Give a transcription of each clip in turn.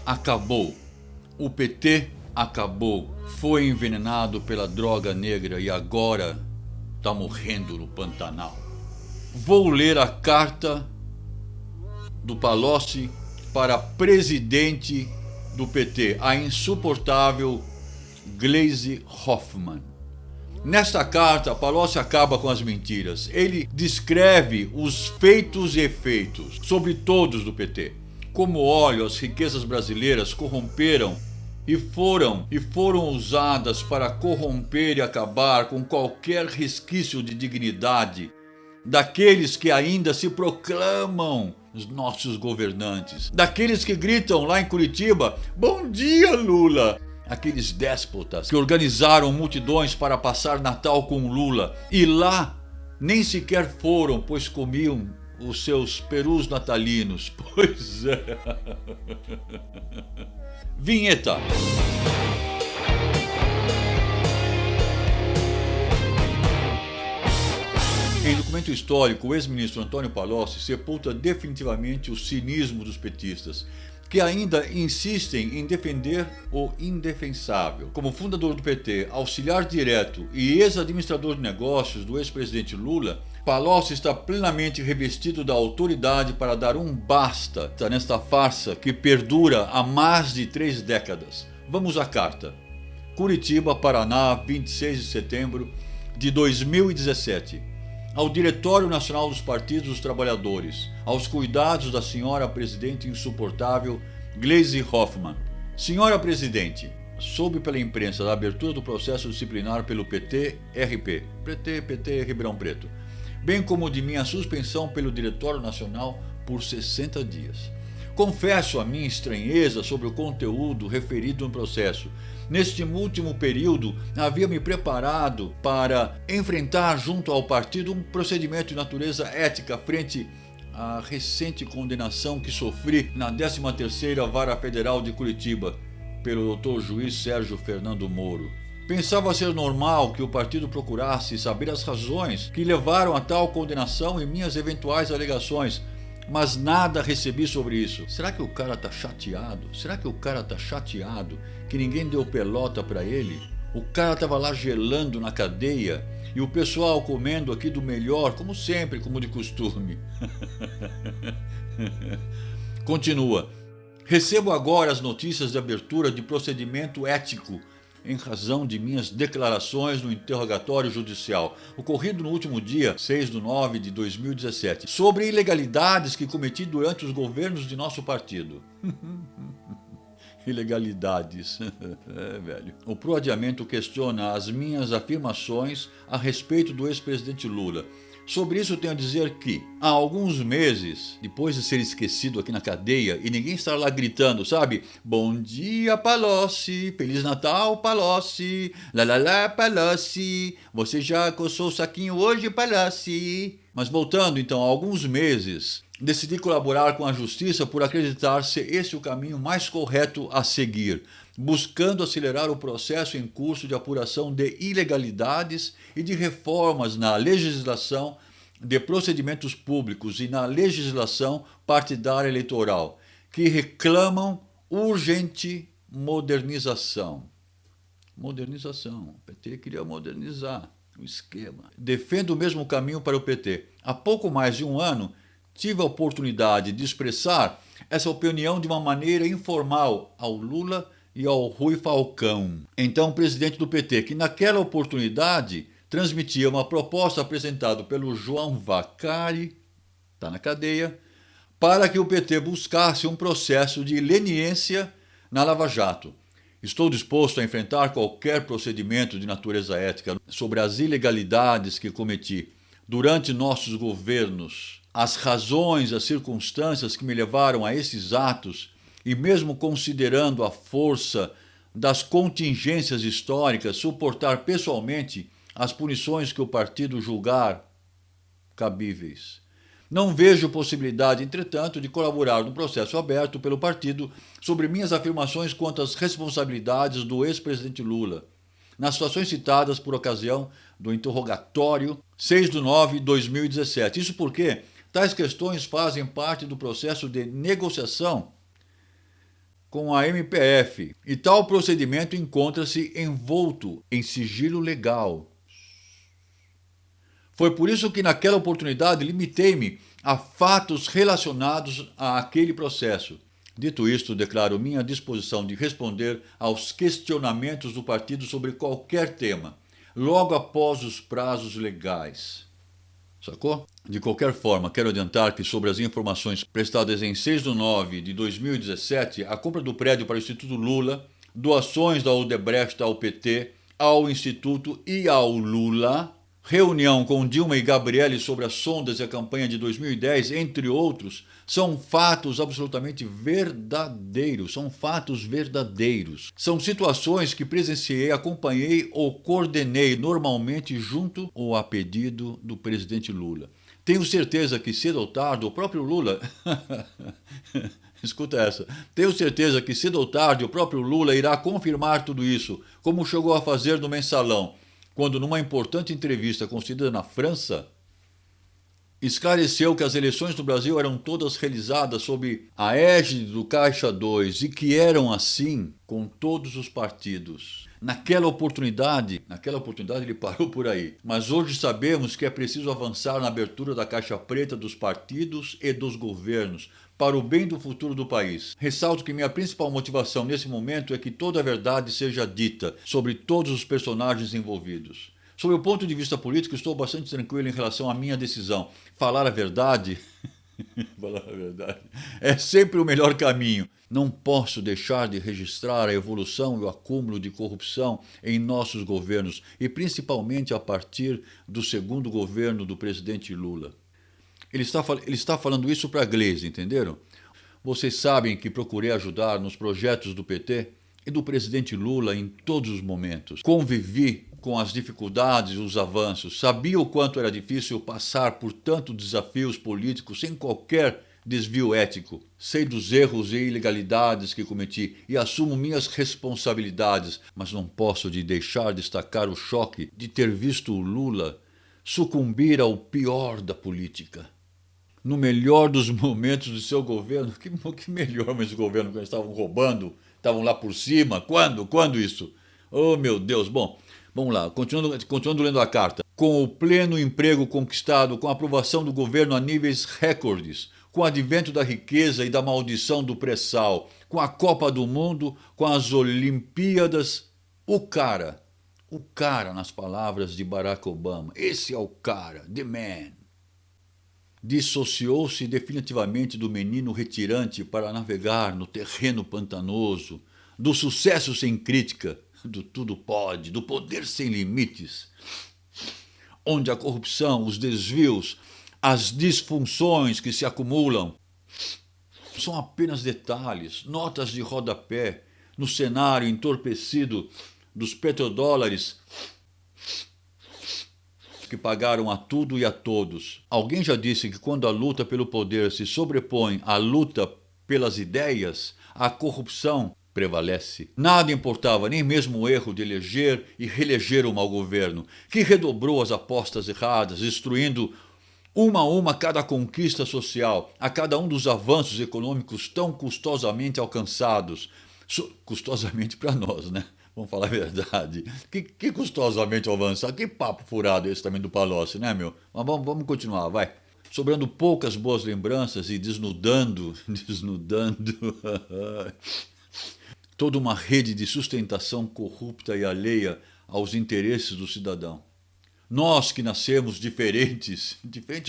Acabou. O PT acabou. Foi envenenado pela droga negra e agora está morrendo no Pantanal. Vou ler a carta do Palocci para presidente do PT, a insuportável Gleisi Hoffmann. Nesta carta, Palocci acaba com as mentiras. Ele descreve os feitos e efeitos sobre todos do PT. Como óleo, as riquezas brasileiras corromperam e foram usadas para corromper e acabar com qualquer resquício de dignidade daqueles que ainda se proclamam os nossos governantes, daqueles que gritam lá em Curitiba: "Bom dia, Lula!" Aqueles déspotas que organizaram multidões para passar Natal com Lula e lá nem sequer foram, pois comiam os seus perus natalinos. Pois é. Vinheta. Em documento histórico, o ex-ministro Antônio Palocci sepulta definitivamente o cinismo dos petistas, que ainda insistem em defender o indefensável. Como fundador do PT, auxiliar direto e ex-administrador de negócios do ex-presidente Lula, Palocci está plenamente revestido da autoridade para dar um basta nesta farsa que perdura há mais de 3 décadas. Vamos à carta. Curitiba, Paraná, 26 de setembro de 2017. Ao Diretório Nacional dos Partidos dos Trabalhadores, aos cuidados da senhora presidente insuportável Gleisi Hoffmann. Senhora presidente, soube pela imprensa da abertura do processo disciplinar pelo PT-RP, PT Ribeirão Preto, bem como de minha suspensão pelo Diretório Nacional por 60 dias. Confesso a minha estranheza sobre o conteúdo referido no processo. Neste último período, havia me preparado para enfrentar junto ao partido um procedimento de natureza ética frente à recente condenação que sofri na 13ª Vara Federal de Curitiba pelo Dr. Juiz Sérgio Fernando Moro. Pensava ser normal que o partido procurasse saber as razões que levaram a tal condenação e minhas eventuais alegações, mas nada recebi sobre isso. Será que o cara tá chateado? Será que o cara tá chateado que ninguém deu pelota pra ele? O cara tava lá gelando na cadeia e o pessoal comendo aqui do melhor, como sempre, como de costume. Continua. Recebo agora as notícias de abertura de procedimento ético em razão de minhas declarações no interrogatório judicial, ocorrido no último dia 6/9 de 2017, sobre ilegalidades que cometi durante os governos de nosso partido. Ilegalidades. Velho. O proadiamento questiona as minhas afirmações a respeito do ex-presidente Lula. Sobre isso tenho a dizer que, há alguns meses, depois de ser esquecido aqui na cadeia e ninguém estar lá gritando, sabe? Bom dia, Palocci, Feliz Natal, Palocci, lá, Palocci, você já coçou o saquinho hoje, Palocci? Mas voltando então, há alguns meses, decidi colaborar com a justiça por acreditar ser esse o caminho mais correto a seguir, buscando acelerar o processo em curso de apuração de ilegalidades e de reformas na legislação de procedimentos públicos e na legislação partidária eleitoral, que reclamam urgente modernização. Modernização. O PT queria modernizar o esquema. Defendo o mesmo caminho para o PT. Há pouco mais de um ano, tive a oportunidade de expressar essa opinião de uma maneira informal ao Lula e ao Rui Falcão, então presidente do PT, que naquela oportunidade transmitia uma proposta apresentada pelo João Vacari, está na cadeia, para que o PT buscasse um processo de leniência na Lava Jato. Estou disposto a enfrentar qualquer procedimento de natureza ética sobre as ilegalidades que cometi durante nossos governos, as razões, as circunstâncias que me levaram a esses atos, e mesmo considerando a força das contingências históricas, suportar pessoalmente as punições que o partido julgar cabíveis. Não vejo possibilidade, entretanto, de colaborar no processo aberto pelo partido sobre minhas afirmações quanto às responsabilidades do ex-presidente Lula, nas situações citadas por ocasião do interrogatório 6/9 de 2017. Isso porque tais questões fazem parte do processo de negociação com a MPF, e tal procedimento encontra-se envolto em sigilo legal. Foi por isso que naquela oportunidade limitei-me a fatos relacionados àquele processo. Dito isto, declaro minha disposição de responder aos questionamentos do partido sobre qualquer tema, logo após os prazos legais. Sacou? De qualquer forma, quero adiantar que sobre as informações prestadas em 6 de 9 de 2017, a compra do prédio para o Instituto Lula, doações da Odebrecht ao PT, ao Instituto e ao Lula, reunião com Dilma e Gabriele sobre as sondas e a campanha de 2010, entre outros, são fatos absolutamente verdadeiros. São fatos verdadeiros. São situações que presenciei, acompanhei ou coordenei normalmente junto ou a pedido do presidente Lula. Tenho certeza que cedo ou tarde o próprio Lula... Escuta essa. Tenho certeza que cedo ou tarde o próprio Lula irá confirmar tudo isso, como chegou a fazer no Mensalão, quando numa importante entrevista concedida na França, esclareceu que as eleições no Brasil eram todas realizadas sob a égide do Caixa 2 e que eram assim com todos os partidos. Naquela oportunidade ele parou por aí. Mas hoje sabemos que é preciso avançar na abertura da caixa preta dos partidos e dos governos, para o bem do futuro do país. Ressalto que minha principal motivação nesse momento é que toda a verdade seja dita sobre todos os personagens envolvidos. Sob o ponto de vista político, estou bastante tranquilo em relação à minha decisão. Falar a verdade... Falar a verdade é sempre o melhor caminho. Não posso deixar de registrar a evolução e o acúmulo de corrupção em nossos governos, e principalmente a partir do segundo governo do presidente Lula. Ele está falando isso para a Gleisi, entenderam? Vocês sabem que procurei ajudar nos projetos do PT e do presidente Lula em todos os momentos. Convivi com as dificuldades e os avanços. Sabia o quanto era difícil passar por tantos desafios políticos sem qualquer desvio ético. Sei dos erros e ilegalidades que cometi e assumo minhas responsabilidades, mas não posso deixar de destacar o choque de ter visto o Lula sucumbir ao pior da política. No melhor dos momentos do seu governo, que melhor mas o governo, quando eles estavam roubando, estavam lá por cima, quando isso? Oh meu Deus, bom, vamos lá, continuando lendo a carta. Com o pleno emprego conquistado, com a aprovação do governo a níveis recordes, com o advento da riqueza e da maldição do pré-sal, com a Copa do Mundo, com as Olimpíadas, o cara, nas palavras de Barack Obama, esse é o cara, the man. Dissociou-se definitivamente do menino retirante para navegar no terreno pantanoso, do sucesso sem crítica, do tudo pode, do poder sem limites, onde a corrupção, os desvios, as disfunções que se acumulam são apenas detalhes, notas de rodapé no cenário entorpecido dos petrodólares que pagaram a tudo e a todos. Alguém já disse que quando a luta pelo poder se sobrepõe à luta pelas ideias, a corrupção prevalece. Nada importava, nem mesmo o erro de eleger e reeleger o mau governo, que redobrou as apostas erradas, destruindo uma a uma cada conquista social, a cada um dos avanços econômicos tão custosamente alcançados. Custosamente para nós, né? Vamos falar a verdade. Que custosamente avançar? Que papo furado esse também do Palocci, né, meu? Mas vamos continuar, vai. Sobrando poucas boas lembranças e desnudando toda uma rede de sustentação corrupta e alheia aos interesses do cidadão. Nós que nascemos diferentes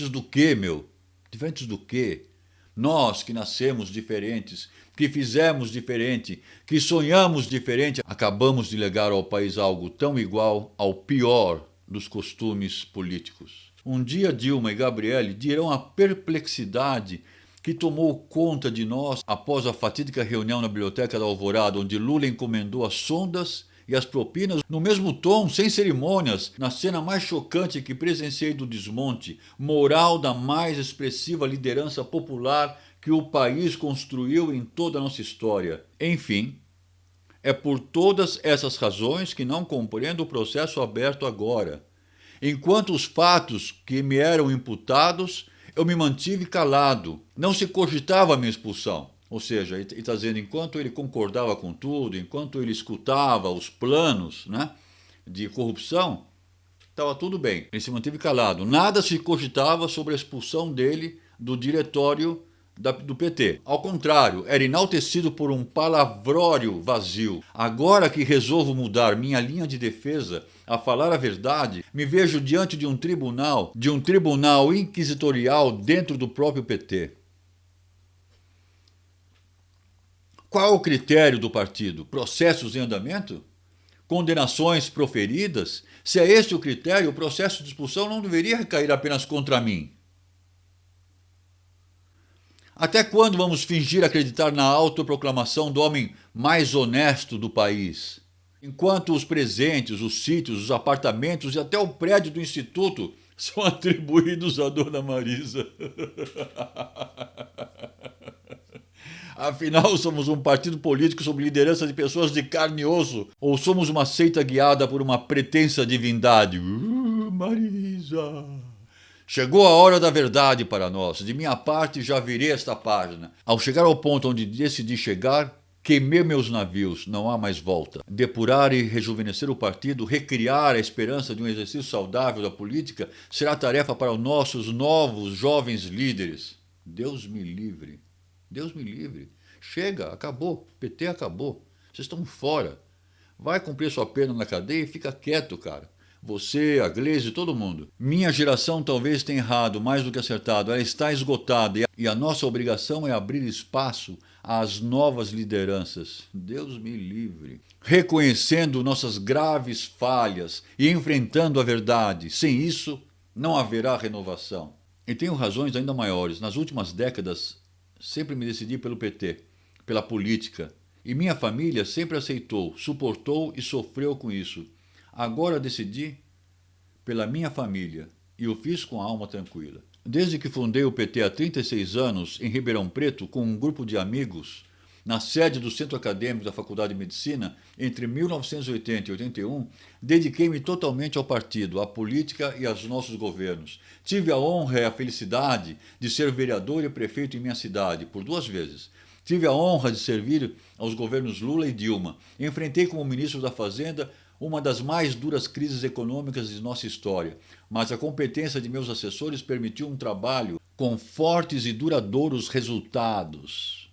do quê, meu? Diferentes do quê? Nós que nascemos diferentes, que fizemos diferente, que sonhamos diferente, acabamos de legar ao país algo tão igual ao pior dos costumes políticos. Um dia Dilma e Gabriele dirão a perplexidade que tomou conta de nós após a fatídica reunião na Biblioteca da Alvorada, onde Lula encomendou as sondas e as propinas no mesmo tom, sem cerimônias, na cena mais chocante que presenciei do desmonte moral da mais expressiva liderança popular que o país construiu em toda a nossa história. Enfim, é por todas essas razões que não compreendo o processo aberto agora. Enquanto os fatos que me eram imputados, eu me mantive calado. Não se cogitava a minha expulsão. Ou seja, ele está dizendo, enquanto ele concordava com tudo, enquanto ele escutava os planos, né, de corrupção, estava tudo bem. Ele se manteve calado. Nada se cogitava sobre a expulsão dele do diretório do PT. Ao contrário, era enaltecido por um palavrório vazio. Agora que resolvo mudar minha linha de defesa a falar a verdade, me vejo diante de um tribunal inquisitorial dentro do próprio PT. Qual o critério do partido? Processos em andamento? Condenações proferidas? Se é este o critério, o processo de expulsão não deveria recair apenas contra mim. Até quando vamos fingir acreditar na autoproclamação do homem mais honesto do país? Enquanto os presentes, os sítios, os apartamentos e até o prédio do Instituto são atribuídos à Dona Marisa. Afinal, somos um partido político sob liderança de pessoas de carne e osso? Ou somos uma seita guiada por uma pretensa divindade? Marisa! Chegou a hora da verdade para nós. De minha parte, já virei esta página. Ao chegar ao ponto onde decidi chegar, queimei meus navios, não há mais volta. Depurar e rejuvenescer o partido, recriar a esperança de um exercício saudável da política, será tarefa para os nossos novos jovens líderes. Deus me livre. Deus me livre. Chega, acabou. PT acabou. Vocês estão fora. Vai cumprir sua pena na cadeia e fica quieto, cara. Você, a Gleisi, todo mundo. Minha geração talvez tenha errado mais do que acertado. Ela está esgotada e a nossa obrigação é abrir espaço às novas lideranças. Deus me livre. Reconhecendo nossas graves falhas e enfrentando a verdade. Sem isso, não haverá renovação. E tenho razões ainda maiores. Nas últimas décadas, sempre me decidi pelo PT, pela política. E minha família sempre aceitou, suportou e sofreu com isso. Agora decidi pela minha família e o fiz com a alma tranquila. Desde que fundei o PT há 36 anos, em Ribeirão Preto, com um grupo de amigos, na sede do Centro Acadêmico da Faculdade de Medicina, entre 1980 e 81, dediquei-me totalmente ao partido, à política e aos nossos governos. Tive a honra e a felicidade de ser vereador e prefeito em minha cidade, por 2 vezes. Tive a honra de servir aos governos Lula e Dilma. Enfrentei como ministro da Fazenda uma das mais duras crises econômicas de nossa história, mas a competência de meus assessores permitiu um trabalho com fortes e duradouros resultados.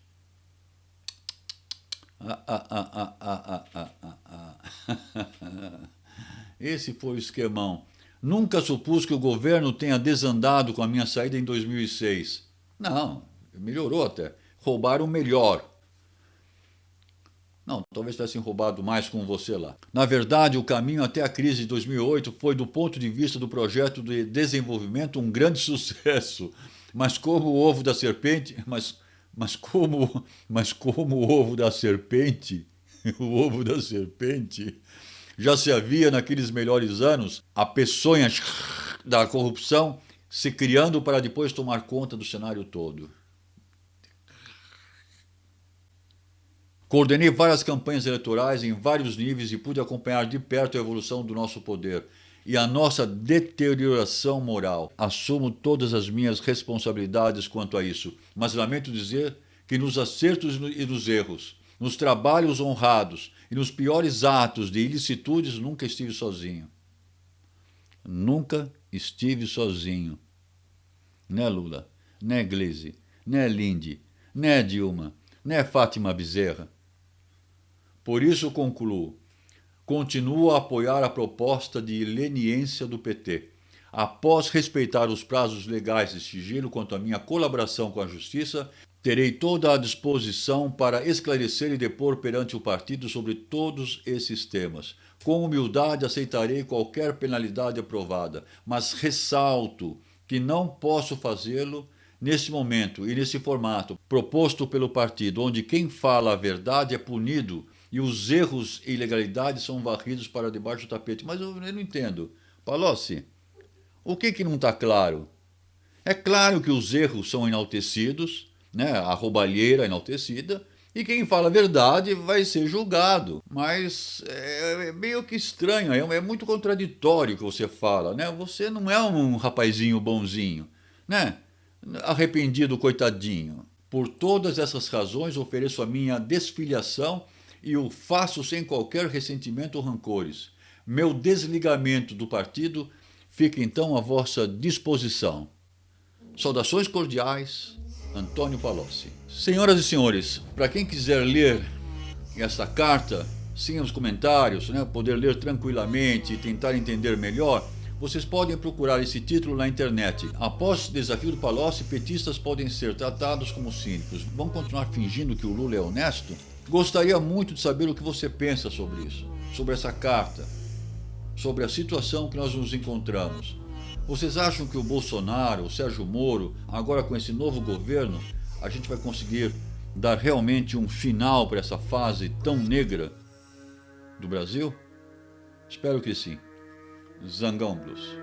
Esse foi o esquemão. Nunca supus que o governo tenha desandado com a minha saída em 2006. Não, melhorou até. Roubaram melhor. Não, talvez tivessem roubado mais com você lá. Na verdade, o caminho até a crise de 2008 foi, do ponto de vista do projeto de desenvolvimento, um grande sucesso. Mas como o ovo da serpente... Mas como o ovo da serpente... O ovo da serpente... Já se havia, naqueles melhores anos, a peçonha da corrupção se criando para depois tomar conta do cenário todo. Coordenei várias campanhas eleitorais em vários níveis e pude acompanhar de perto a evolução do nosso poder e a nossa deterioração moral. Assumo todas as minhas responsabilidades quanto a isso, mas lamento dizer que nos acertos e nos erros, nos trabalhos honrados e nos piores atos de ilicitudes nunca estive sozinho. Nunca estive sozinho. Né, Lula? Né, Gleisi? Né, Linde? Né, Dilma? Né, Fátima Bezerra? Por isso concluo, continuo a apoiar a proposta de leniência do PT. Após respeitar os prazos legais de sigilo quanto à minha colaboração com a Justiça, terei toda a disposição para esclarecer e depor perante o partido sobre todos esses temas. Com humildade aceitarei qualquer penalidade aprovada, mas ressalto que não posso fazê-lo nesse momento e nesse formato proposto pelo partido, onde quem fala a verdade é punido e os erros e ilegalidades são varridos para debaixo do tapete. Mas eu não entendo. Palocci, o que não está claro? É claro que os erros são enaltecidos, né? A roubalheira é enaltecida, e quem fala a verdade vai ser julgado. Mas é meio que estranho, é muito contraditório o que você fala, né? Você não é um rapazinho bonzinho, né? Arrependido, coitadinho. Por todas essas razões, ofereço a minha desfiliação e o faço sem qualquer ressentimento ou rancores. Meu desligamento do partido fica então à vossa disposição. Saudações cordiais, Antônio Palocci. Senhoras e senhores, para quem quiser ler essa carta sem os comentários, poder ler tranquilamente e tentar entender melhor, vocês podem procurar esse título na internet. Após o desafio do Palocci, petistas podem ser tratados como cínicos. Vão continuar fingindo que o Lula é honesto? Gostaria muito de saber o que você pensa sobre isso, sobre essa carta, sobre a situação que nós nos encontramos. Vocês acham que o Bolsonaro, o Sérgio Moro, agora com esse novo governo, a gente vai conseguir dar realmente um final para essa fase tão negra do Brasil? Espero que sim. Zangão Blues.